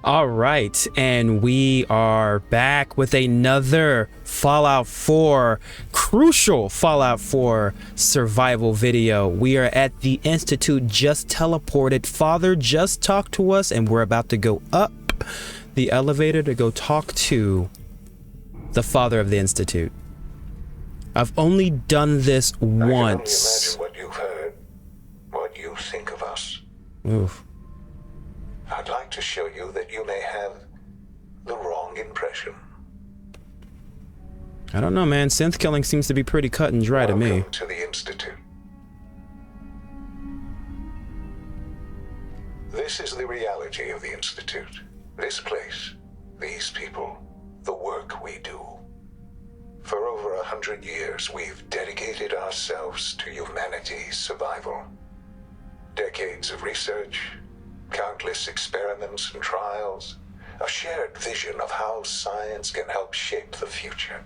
All right, and we are back with another Fallout 4, crucial Fallout 4 survival video. We are at the Institute, just teleported. Father just talked to us, and we're about to go up the elevator to go talk to the father of the Institute. I've only done this once. I can only imagine what you've heard, what you think of us. Oof. I'd like to show you that you may have the wrong impression. I don't know, man. Synth killing seems to be pretty cut and dry to me. Welcome to the Institute. This is the reality of the Institute. This place, these people, the work we do. For over 100 years, we've dedicated ourselves to humanity's survival. Decades of research, countless experiments and trials, a shared vision of how science can help shape the future.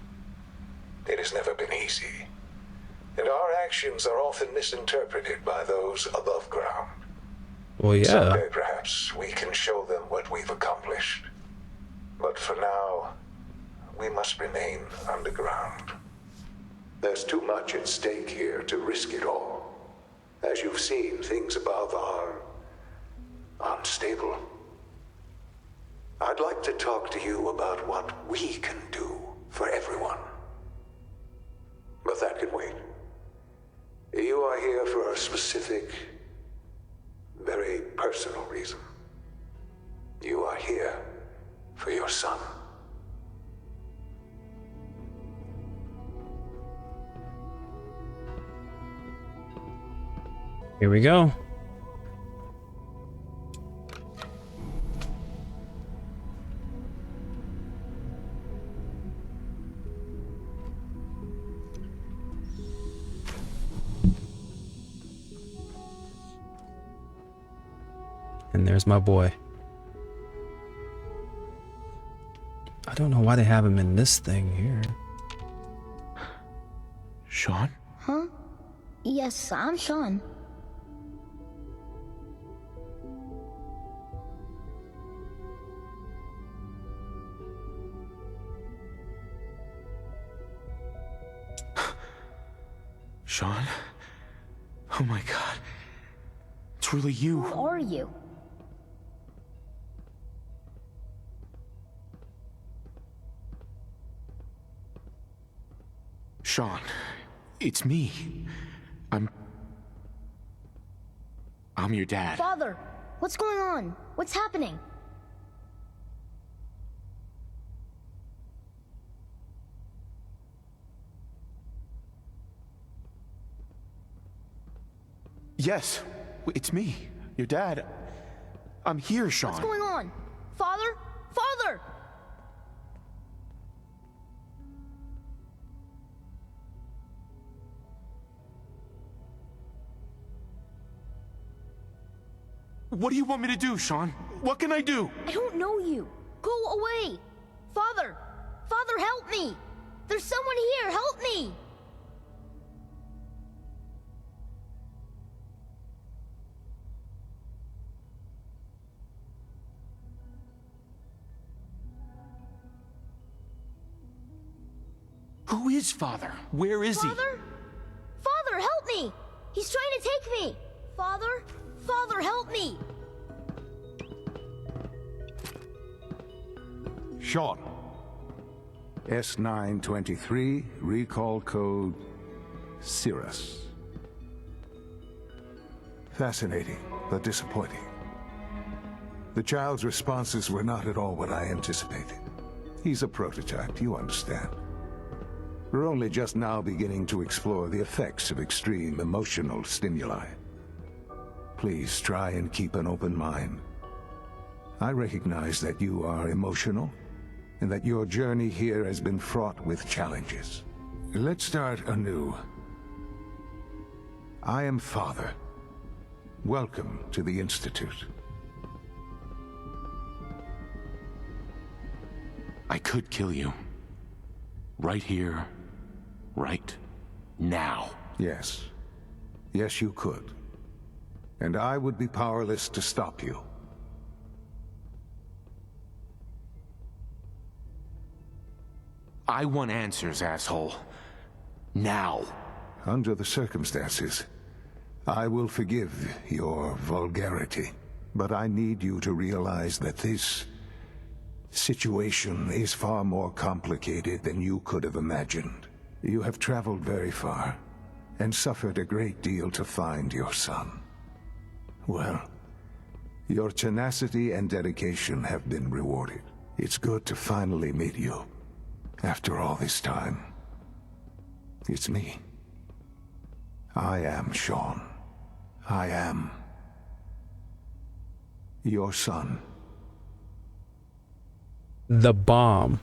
It has never been easy, and our actions are often misinterpreted by those above ground. Well, yeah. Someday, perhaps, we can show them what we've accomplished. But for now, we must remain underground. There's too much at stake here to risk it all. As you've seen, things above are unstable. I'd like to talk to you about what we can do for everyone. But that can wait. You are here for a specific, very personal reason. You are here for your son. Here we go. And there's my boy. I don't know why they have him in this thing here. Sean? Huh? Yes, I'm Sean. Sean? Oh my god. It's really you. Who are you? Sean, it's me. I'm your dad. Father, what's going on? What's happening? Yes, it's me, your dad. I'm here, Sean. What's going on? Father? Father! What do you want me to do, Sean? What can I do? I don't know you. Go away. Father! Father, help me! There's someone here, help me! Who is Father? Where is he? Father? Father, help me! He's trying to take me! Father? Father, help me! Sean. S923, recall code Cirrus. Fascinating, but disappointing. The child's responses were not at all what I anticipated. He's a prototype, you understand. We're only just now beginning to explore the effects of extreme emotional stimuli. Please try and keep an open mind. I recognize that you are emotional, and that your journey here has been fraught with challenges. Let's start anew. I am Father. Welcome to the Institute. I could kill you. Right here, right now. Yes. Yes, you could. And I would be powerless to stop you. I want answers, asshole. Now. Under the circumstances, I will forgive your vulgarity, but I need you to realize that this situation is far more complicated than you could have imagined. You have traveled very far and suffered a great deal to find your son. Well, your tenacity and dedication have been rewarded. It's good to finally meet you. After all this time, it's me. I am Sean. I am your son. The bomb.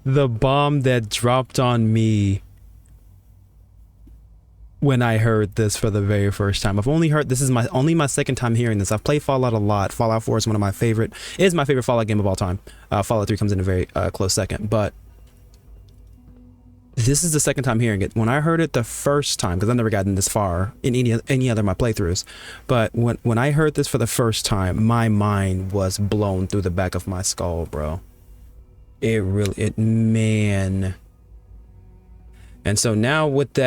The bomb that dropped on me when I heard this for the very first time. I've only heard, this is only my second time hearing this. I've played Fallout a lot. Fallout 4 is my favorite Fallout game of all time. Fallout 3 comes in a very close second, but this is the second time hearing it. When I heard it the first time, because I've never gotten this far in any other of my playthroughs, but when I heard this for the first time, my mind was blown through the back of my skull, bro. Man. And so now with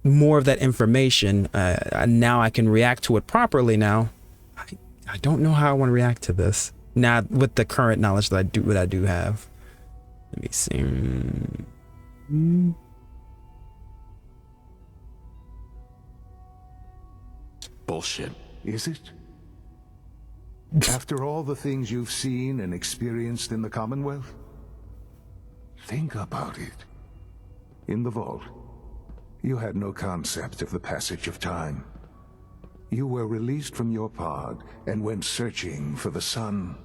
more of that information, now I can react to it properly. Now I don't know how I want to react to this now with the current knowledge that I do have. Let me see. Bullshit. Is it? After all the things you've seen and experienced in the Commonwealth? Think about it. In the vault, you had no concept of the passage of time. You were released from your pod and went searching for the sun.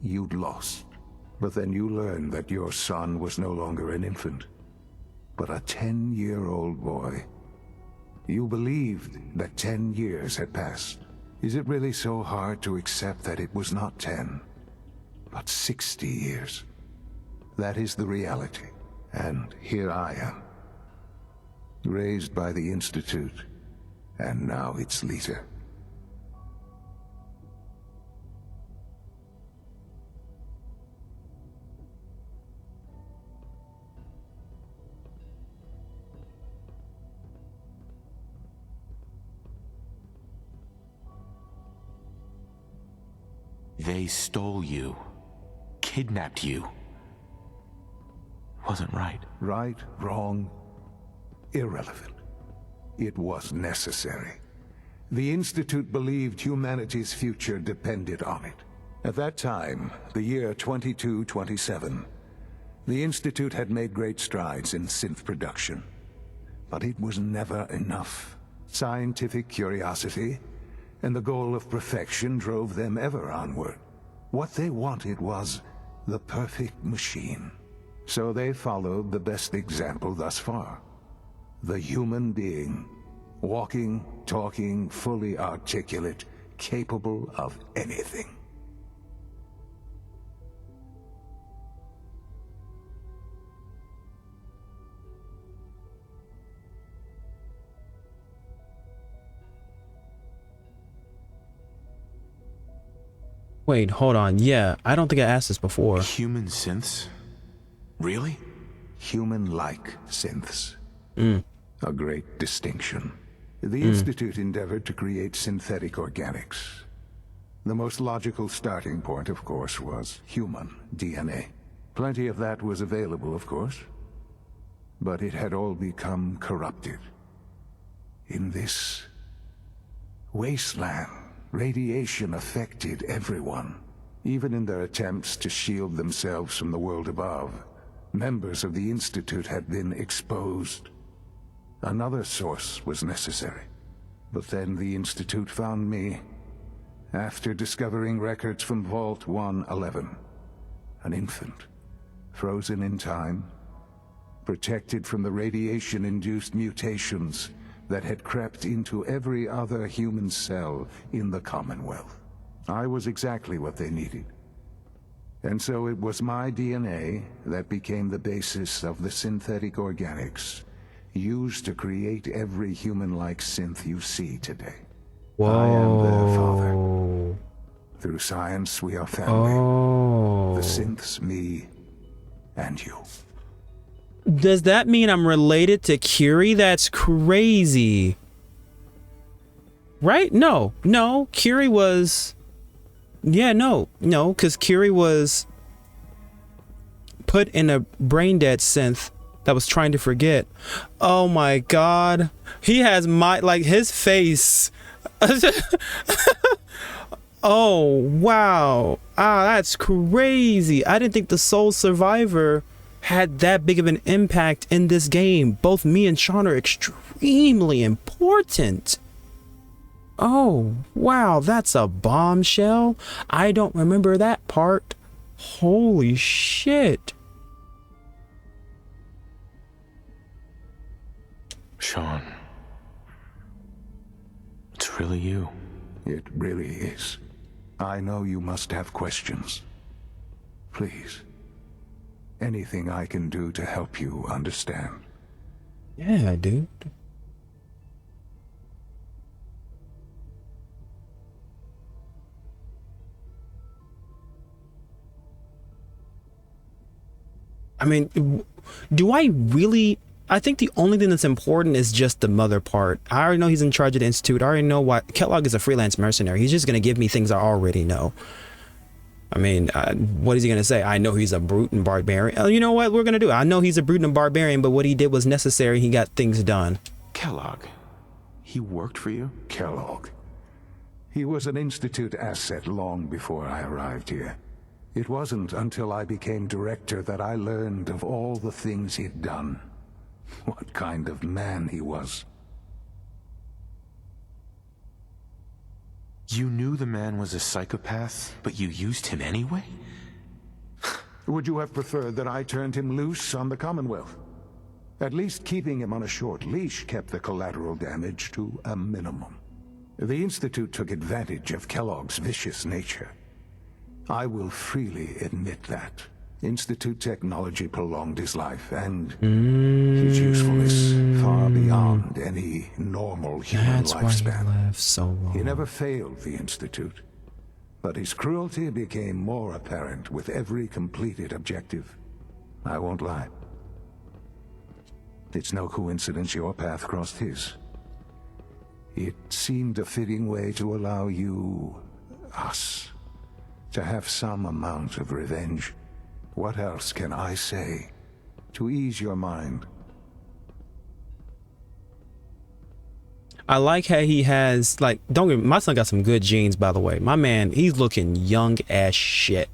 You'd lost. But then you learned that your son was no longer an infant, but a 10-year-old boy. You believed that 10 years had passed. Is it really so hard to accept that it was not 10, but 60 years? That is the reality. And here I am, raised by the Institute, and now its leader. They stole you. Kidnapped you. Wasn't right. Right, wrong, irrelevant. It was necessary. The Institute believed humanity's future depended on it. At that time, the year 2227, the Institute had made great strides in synth production. But it was never enough. Scientific curiosity and the goal of perfection drove them ever onward. What they wanted was the perfect machine. So they followed the best example thus far. The human being. Walking, talking, fully articulate, capable of anything. Wait, hold on. Yeah, I don't think I asked this before. Human synths? Really? Human-like synths. A great distinction. The Institute endeavored to create synthetic organics. The most logical starting point, of course, was human DNA. Plenty of that was available, of course. But it had all become corrupted. In this wasteland, radiation affected everyone. Even in their attempts to shield themselves from the world above, members of the Institute had been exposed. Another source was necessary. But then the Institute found me, after discovering records from Vault 111. An infant, frozen in time, protected from the radiation-induced mutations that had crept into every other human cell in the Commonwealth. I was exactly what they needed. And so it was my DNA that became the basis of the synthetic organics used to create every human-like synth you see today. Whoa. I am their father. Through science, we are family. Oh. the synths, me, and you. Does that mean I'm related to Curie? That's crazy. Right? No. Curie was... Yeah, no, because Curie was put in a brain-dead synth that was trying to forget. Oh my god. He has his face. Oh, wow. That's crazy. I didn't think the Soul Survivor had that big of an impact in this game. Both me and Sean are extremely important. Oh, wow, that's a bombshell. I don't remember that part. Holy shit. Sean. It's really you. It really is. I know you must have questions. Please. Anything I can do to help you understand. Yeah, dude. I mean, do I really... I think the only thing that's important is just the mother part. I already know he's in charge of the Institute. I already know why. Kellogg is a freelance mercenary. He's just going to give me things I already know. I mean, what is he going to say? I know he's a brute and barbarian. Oh, you know what we're going to do? I know he's a brute and barbarian, but what he did was necessary. He got things done. Kellogg. He worked for you? Kellogg. He was an Institute asset long before I arrived here. It wasn't until I became director that I learned of all the things he'd done. What kind of man he was. You knew the man was a psychopath, but you used him anyway? Would you have preferred that I turned him loose on the Commonwealth? At least keeping him on a short leash kept the collateral damage to a minimum. The Institute took advantage of Kellogg's vicious nature. I will freely admit that. Institute technology prolonged his life, and his usefulness far beyond any normal human That's lifespan. why he lived so long. He never failed the Institute, but his cruelty became more apparent with every completed objective. I won't lie. It's no coincidence your path crossed his. It seemed a fitting way to allow you, us, to have some amount of revenge. What else can I say to ease your mind? I like how he has, don't get me, my son got some good genes, by the way. My man, he's looking young as shit.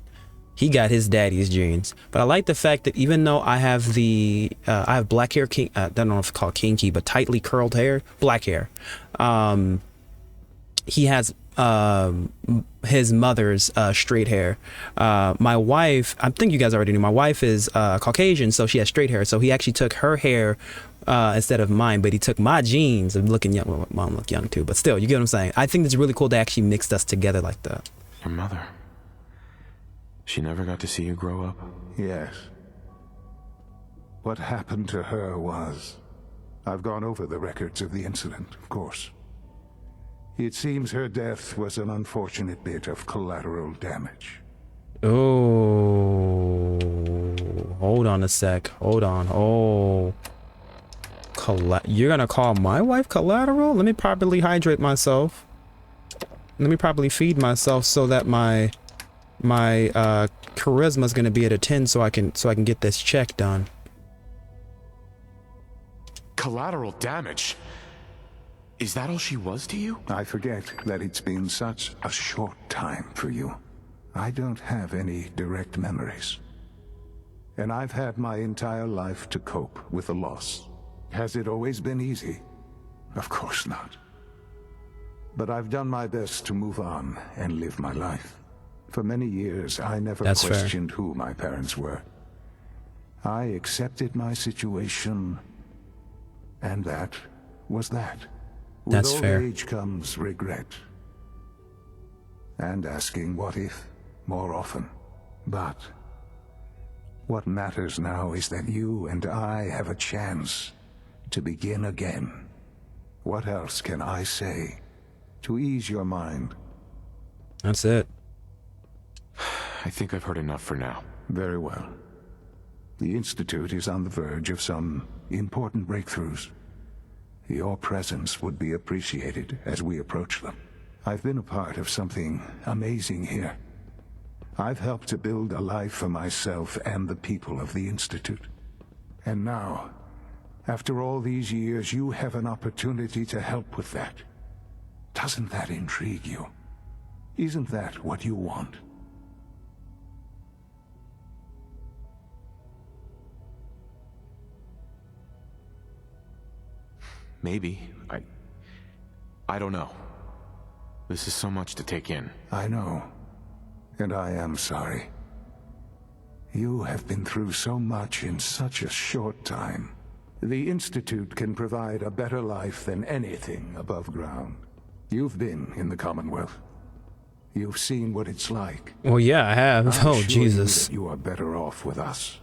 He got his daddy's genes. But I like the fact that even though I have I have black hair, I don't know if it's called kinky, but tightly curled hair, black hair. He has his mother's straight hair. My wife, I think you guys already knew, my wife is Caucasian, so she has straight hair. So he actually took her hair instead of mine, but he took my genes of looking young. Well, mom look young too, but still, you get what I'm saying. I think it's really cool they actually mixed us together like that. Your mother. She never got to see you grow up? Yes. What happened to her was... I've gone over the records of the incident, of course. It seems her death was an unfortunate bit of collateral damage. Oh, hold on a sec. Hold on. Oh, you're gonna call my wife collateral? Let me properly hydrate myself. Let me properly feed myself so that my charisma is gonna be at a 10, so I can get this check done. Collateral damage? Is that all she was to you? I forget that it's been such a short time for you. I don't have any direct memories. And I've had my entire life to cope with the loss. Has it always been easy? Of course not. But I've done my best to move on and live my life. For many years, I never questioned who my parents were. I accepted my situation, and that was that. That's With fair. old age comes regret. And asking what if more often. But what matters now is that you and I have a chance to begin again. What else can I say to ease your mind? That's it. I think I've heard enough for now. Very well. The Institute is on the verge of some important breakthroughs. Your presence would be appreciated as we approach them. I've been a part of something amazing here. I've helped to build a life for myself and the people of the Institute. And now, after all these years, you have an opportunity to help with that. Doesn't that intrigue you? Isn't that what you want? Maybe. I don't know. This is so much to take in. I know. And I am sorry. You have been through so much in such a short time. The Institute can provide a better life than anything above ground. You've been in the Commonwealth. You've seen what it's like. Well, yeah, I have. I'm Oh, sure Jesus. you are better off with us.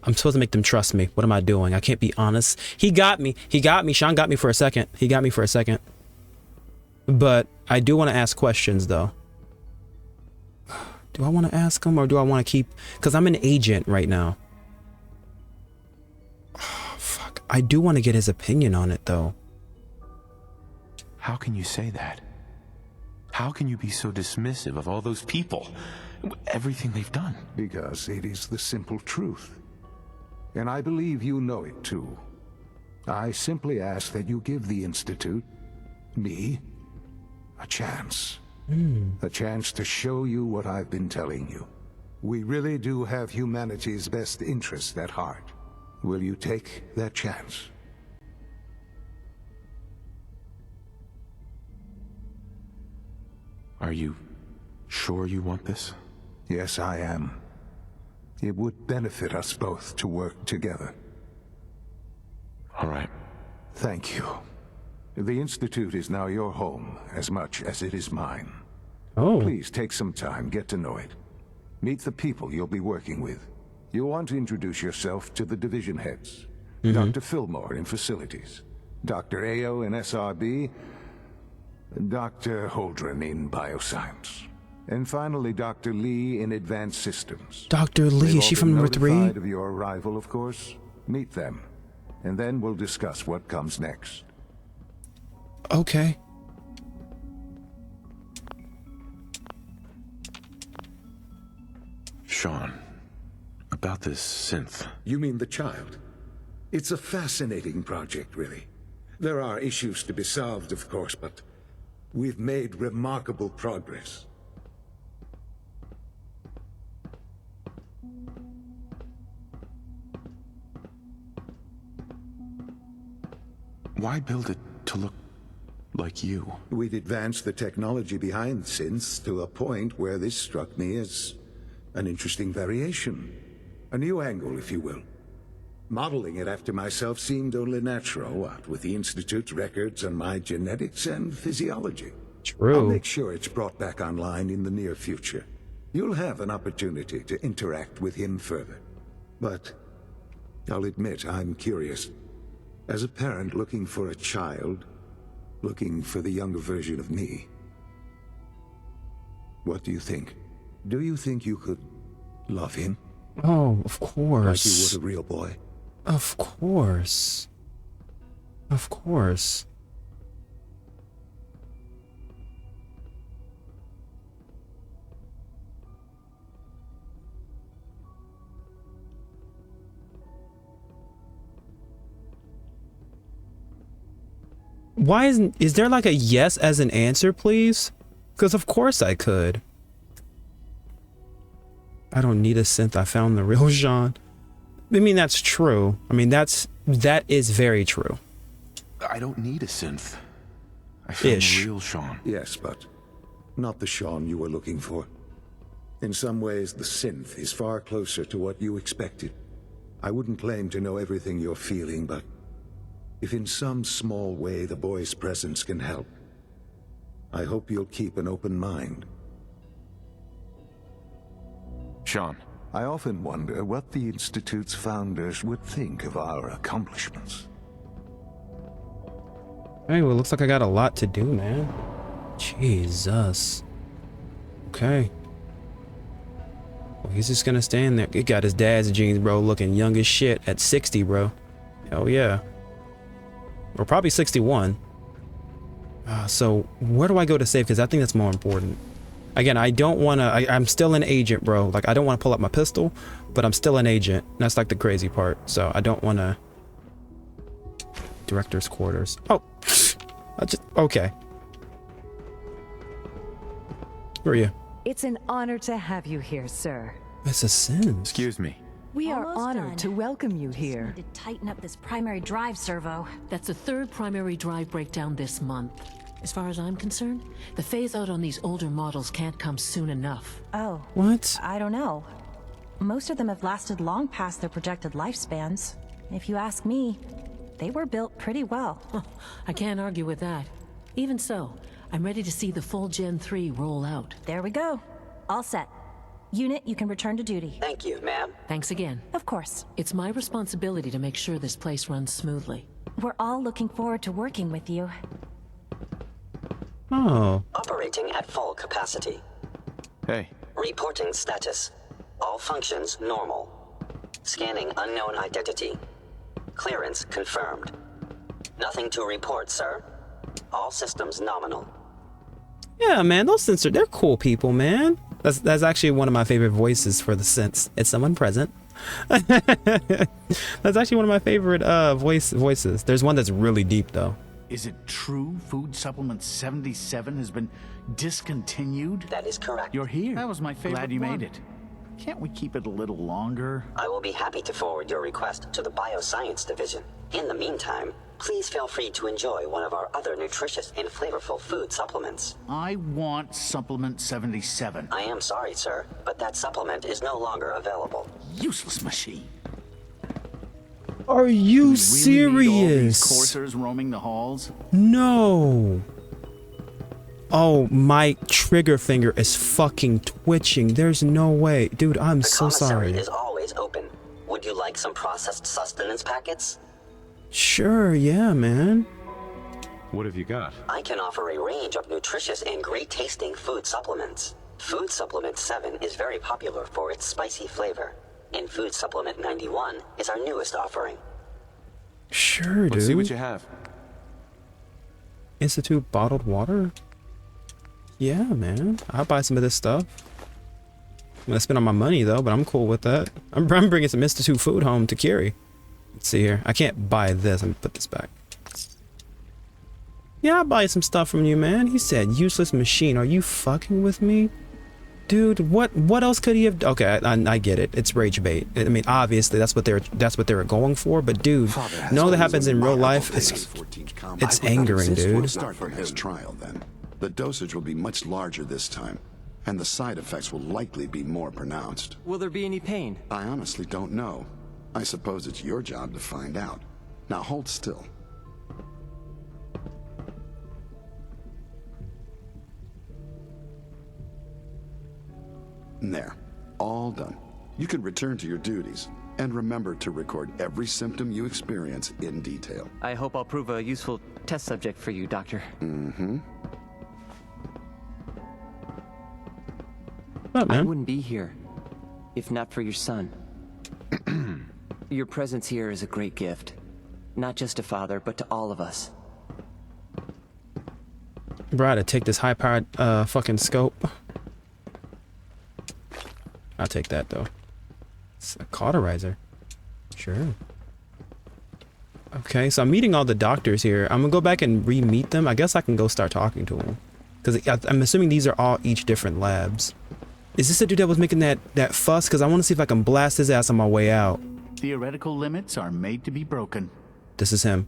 I'm supposed to make them trust me. What am I doing? I can't be honest. He got me. He got me. Sean got me for a second. He got me for a second. But I do want to ask questions, though. Do I want to ask him or do I want to keep... Because I'm an agent right now. Oh, fuck. I do want to get his opinion on it, though. How can you say that? How can you be so dismissive of all those people? Everything they've done? Because it is the simple truth. And I believe you know it too. I simply ask that you give the Institute, me, a chance. A chance to show you what I've been telling you. We really do have humanity's best interest at heart. Will you take that chance? Are you sure you want this? Yes, I am. It would benefit us both to work together. All right. Thank you. The Institute is now your home as much as it is mine. Oh. Please take some time, get to know it. Meet the people you'll be working with. You'll want to introduce yourself to the division heads. Dr. Fillmore in facilities, Dr. Ayo in SRB, Dr. Holdren in bioscience. And finally, Dr. Lee in Advanced Systems. Dr. Lee, They've is she all from been number 3? notified of your arrival, of course. Meet them, and then we'll discuss what comes next. Okay. Sean, about this synth. You mean the child? It's a fascinating project, really. There are issues to be solved, of course, but we've made remarkable progress. Why build it to look like you? We'd advanced the technology behind synths to a point where this struck me as an interesting variation. A new angle, if you will. Modeling it after myself seemed only natural, what with the Institute's records on my genetics and physiology. True. I'll make sure it's brought back online in the near future. You'll have an opportunity to interact with him further. But I'll admit I'm curious. As a parent looking for a child, looking for the younger version of me, what do you think? Do you think you could love him Oh, of like course. you would a real boy? Of course. Of course. Why is there like a yes as an answer, please? Because of course I could. I don't need a synth. I found the real Sean. I mean, that's true. I mean, that is very true. I don't need a synth. I found Ish. the real Sean. Yes, but not the Sean you were looking for. In some ways, the synth is far closer to what you expected. I wouldn't claim to know everything you're feeling, but if in some small way the boy's presence can help, I hope you'll keep an open mind. Sean, I often wonder what the Institute's founders would think of our accomplishments. Hey, well, it looks like I got a lot to do, man. Jesus. Okay. Well, he's just gonna stand there. He got his dad's jeans, bro, looking young as shit at 60, bro. Hell yeah. Or probably 61. So where do I go to save? Because I think that's more important. Again, I don't want to... I'm still an agent, bro. Like, I don't want to pull up my pistol, but I'm still an agent. That's like the crazy part. So I don't want to... Director's quarters. Oh. Okay. Who are you? It's an honor to have you here, sir. It's a sin. Excuse me. We are Almost honored done. to welcome you here. Need to tighten up this primary drive servo. That's the third primary drive breakdown this month. As far as I'm concerned, the phase out on these older models can't come soon enough. Oh, What? I don't know. Most of them have lasted long past their projected lifespans. If you ask me, they were built pretty well. Huh, I can't argue with that. Even so, I'm ready to see the full Gen 3 roll out. There we go. All set. Unit, you can return to duty. Thank you, ma'am. Thanks again. Of course. It's my responsibility to make sure this place runs smoothly. We're all looking forward to working with you. Oh. Operating at full capacity. Hey, Reporting status. All functions normal. Scanning unknown identity. Clearance confirmed. Nothing to report, sir. All systems nominal. Yeah, man, those sensors, they're cool people, man. That's actually one of my favorite voices for the sense. It's someone present. That's actually one of my favorite voices. There's one that's really deep though. Is it true Food Supplement 77 has been discontinued? That is correct. You're here. That was my favorite. Glad you made it. Can't we keep it a little longer? I will be happy to forward your request to the Bioscience Division. In the meantime, please feel free to enjoy one of our other nutritious and flavorful food supplements. I want Supplement 77. I am sorry, sir, but that supplement is no longer available. Useless machine. Are you Really need all these serious? coursers roaming the halls? No. Oh, my trigger finger is fucking twitching. There's no way. Dude, I'm The so commissary sorry. is always open. Would you like some processed sustenance packets? Sure, yeah, man. what have you got? I can offer a range of nutritious and great-tasting food supplements. Food Supplement 7 is very popular for its spicy flavor, and Food Supplement 91 is our newest offering. Sure, dude. Let's see what you have. Institute bottled water? Yeah, man. I'll buy some of this stuff. I'm gonna spend all my money though, but I'm cool with that. I'm bringing some Institute food home to carry. Let's see here. I can't buy this. I'm gonna put this back. Yeah, I'll buy some stuff from you, man. He said useless machine. Are you fucking with me? Dude, what else could he have? Okay, I get it. It's rage bait. I mean, obviously that's what they were going for. But dude, know that happens in real life. It's angering, dude. Start for his trial then. The dosage will be much larger this time, and the side effects will likely be more pronounced. Will there be any pain? I honestly don't know. I suppose it's your job to find out. Now hold still. There. All done. You can return to your duties. And remember to record every symptom you experience in detail. I hope I'll prove a useful test subject for you, Doctor. Mm-hmm. What, I man? wouldn't be here if not for your son. Your presence here is a great gift. Not just to Father, but to all of us. Bro, I had to take this high-powered fucking scope. I'll take that though. It's a cauterizer. Sure. Okay, so I'm meeting all the doctors here. I'm gonna go back and re-meet them. I guess I can go start talking to them. Because I'm assuming these are all each different labs. Is this the dude that was making that fuss? Because I want to see if I can blast his ass on my way out. Theoretical limits are made to be broken. This is him.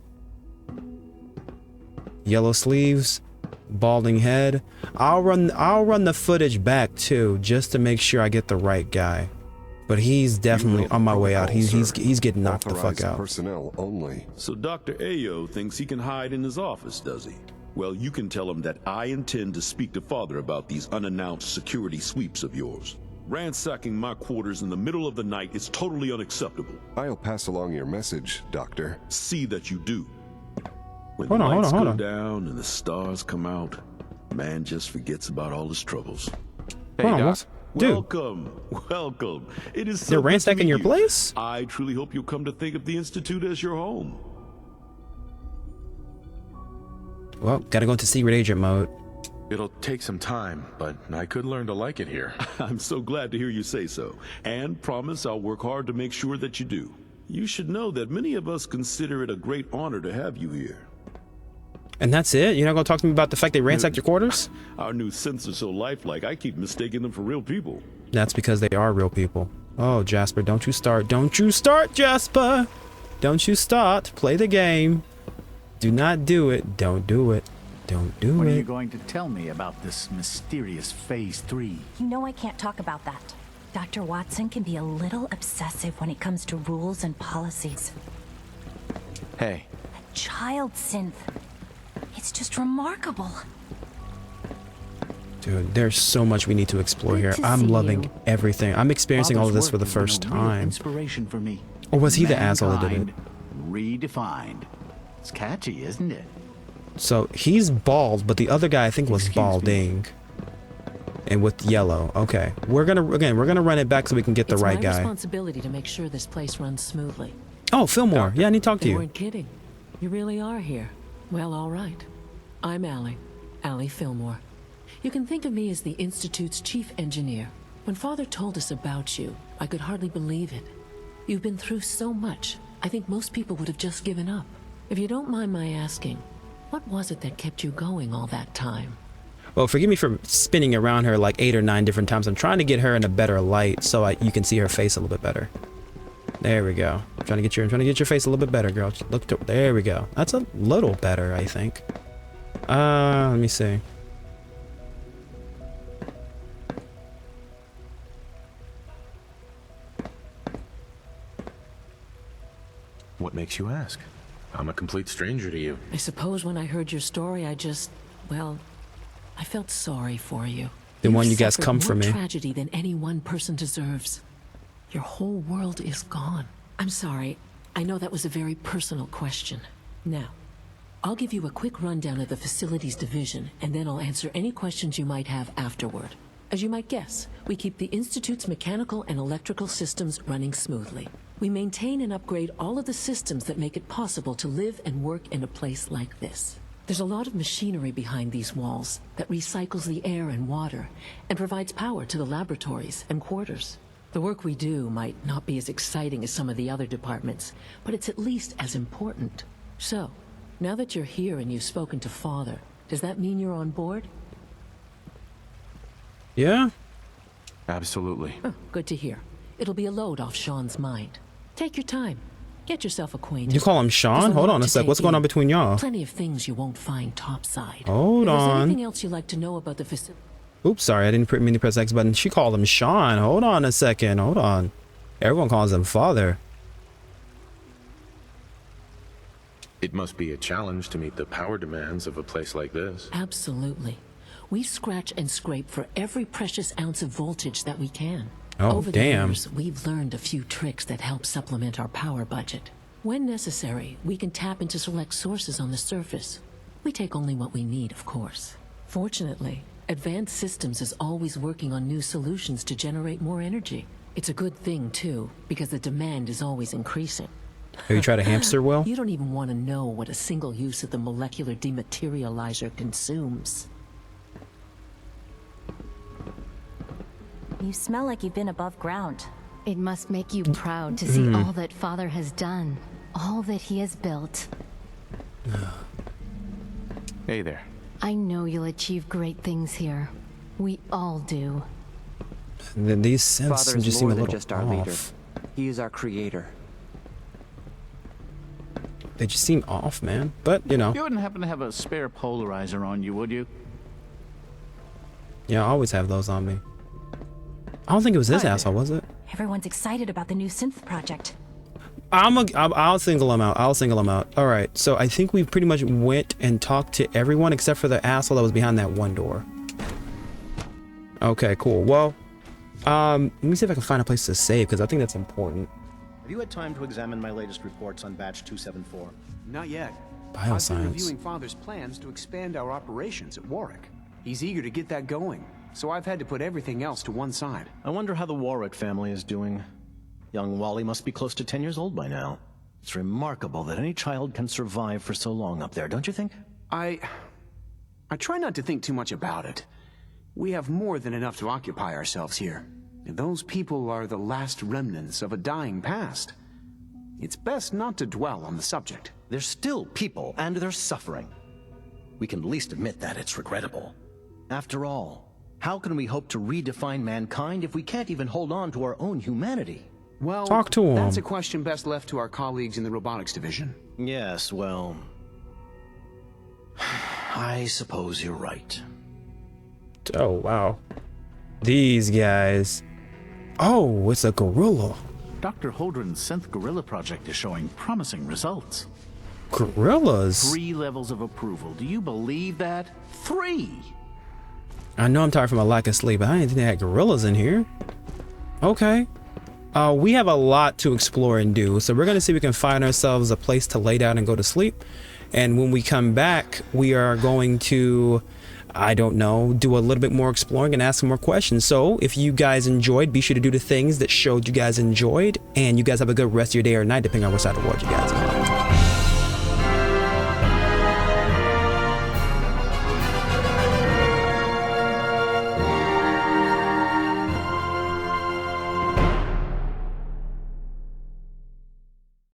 Yellow sleeves, balding head. I'll run the footage back too, just to make sure I get the right guy. But he's definitely on my way out. He's getting knocked the fuck out. Personnel only. So Dr. Ayo thinks he can hide in his office, does he? Well, you can tell him that I intend to speak to Father about these unannounced security sweeps of yours. Ransacking my quarters in the middle of the night is totally unacceptable. I'll pass along your message, Doctor. See that you do. When Hold the on, lights hold go on. down and the stars come out, man just forgets about all his troubles. Hold on, what's- dude. Welcome, welcome. It is so They're good to ransacking meet your you. place? I truly hope you'll come to think of the Institute as your home. Well, gotta go into secret agent mode. It'll take some time, but I could learn to like it here. I'm so glad to hear you say so, and promise I'll work hard to make sure that you do. You should know that many of us consider it a great honor to have you here. And that's it? You're not gonna talk to me about the fact they ransacked your quarters? Our new synths are so lifelike, I keep mistaking them for real people. That's because they are real people. Oh, Jasper, don't you start. Don't you start, Jasper! Don't you start. Play the game. Do not do it. Don't do it. Don't do What it. are you going to tell me about this mysterious Phase 3? You know I can't talk about that. Dr. Watson can be a little obsessive when it comes to rules and policies. Hey, A child synth. It's just remarkable. Dude, there's so much we need to explore Good here. to I'm see loving you. everything. I'm experiencing all of Father's this for work the has been first a real time. Inspiration for me. Or was he the asshole that did it? Mankind Redefined. It's catchy, isn't it? So he's bald, but the other guy I think was Excuse me. balding. And with yellow. Okay. We're gonna run it back so we can get the It's right my guy. responsibility to make sure this place runs smoothly. Oh, Fillmore. Yeah, I need to talk to They you. weren't kidding. You really are here. Well, all right. I'm Allie Fillmore. You can think of me as the Institute's chief engineer. When Father told us about you, I could hardly believe it. You've been through so much, I think most people would have just given up. If you don't mind my asking, what was it that kept you going all that time? Well, forgive me for spinning around her like 8 or 9 different times. I'm trying to get her in a better light so you can see her face a little bit better. There we go. I'm trying to get your face a little bit better, girl. There we go. That's a little better, I think. Let me see. what makes you ask? I'm a complete stranger to you. I suppose when I heard your story, well, I felt sorry for you. The one You've you guys suffered come from more me. tragedy than any one person deserves. Your whole world is gone. I'm sorry. I know that was a very personal question. Now, I'll give you a quick rundown of the facilities division, and then I'll answer any questions you might have afterward. As you might guess, we keep the Institute's mechanical and electrical systems running smoothly. We maintain and upgrade all of the systems that make it possible to live and work in a place like this. There's a lot of machinery behind these walls that recycles the air and water and provides power to the laboratories and quarters. The work we do might not be as exciting as some of the other departments, but it's at least as important. So, now that you're here and you've spoken to Father, does that mean you're on board? Yeah? Absolutely. Oh, good to hear. It'll be a load off Sean's mind. Take your time. Get yourself acquainted. You call him There's Sean? Hold lot on a to sec. take What's going in. on between y'all? Plenty of things you won't find topside. Hold if there's on. anything else you'd like to know about the facility? Oops, sorry. I didn't mean to press X button. She called him Sean. Hold on a second. Hold on. Everyone calls him Father. It must be a challenge to meet the power demands of a place like this. Absolutely. We scratch and scrape for every precious ounce of voltage that we can. Oh, Over damn. the years, we've learned a few tricks that help supplement our power budget. When necessary, we can tap into select sources on the surface. We take only what we need, of course. Fortunately, Advanced Systems is always working on new solutions to generate more energy. It's a good thing, too, because the demand is always increasing. Have you tried a hamster wheel? You don't even want to know what a single use of the molecular dematerializer consumes. You smell like you've been above ground. It must make you proud to see all that Father has done, all that he has built. Hey there. I know you'll achieve great things here. We all do. Then these synths Father is just seem more a than little just our leader. off. He is our creator. They just seem off, man. But, you know. You wouldn't happen to have a spare polarizer on you, would you? Yeah, I always have those on me. I don't think it was this asshole, was it? Everyone's excited about the new synth project. I'll single him out. I'll single him out. All right. So I think we pretty much went and talked to everyone except for the asshole that was behind that one door. Okay, cool. Well, let me see if I can find a place to save because I think that's important. Have you had time to examine my latest reports on batch 274? Not yet. I've been Bioscience. reviewing Father's plans to expand our operations at Warwick. He's eager to get that going, so I've had to put everything else to one side. I wonder how the Warwick family is doing. Young Wally must be close to 10 years old by now. It's remarkable that any child can survive for so long up there, don't you think? I try not to think too much about it. We have more than enough to occupy ourselves here. And those people are the last remnants of a dying past. It's best not to dwell on the subject. They're still people, and they're suffering. We can at least admit that it's regrettable. After all, how can we hope to redefine mankind if we can't even hold on to our own humanity? Well, talk to him. That's a question best left to our colleagues in the robotics division. Yes, well, I suppose you're right. Oh, wow. These guys. Oh, it's a gorilla. Dr. Holdren's synth gorilla project is showing promising results. Gorillas? 3 levels of approval. Do you believe that? 3! I know I'm tired from a lack of sleep, but I didn't think they had gorillas in here. Okay. We have a lot to explore and do, so we're going to see if we can find ourselves a place to lay down and go to sleep. And when we come back, we are going to, I don't know, do a little bit more exploring and ask some more questions. So if you guys enjoyed, be sure to do the things that showed you guys enjoyed, and you guys have a good rest of your day or night, depending on what side of the world you guys are on.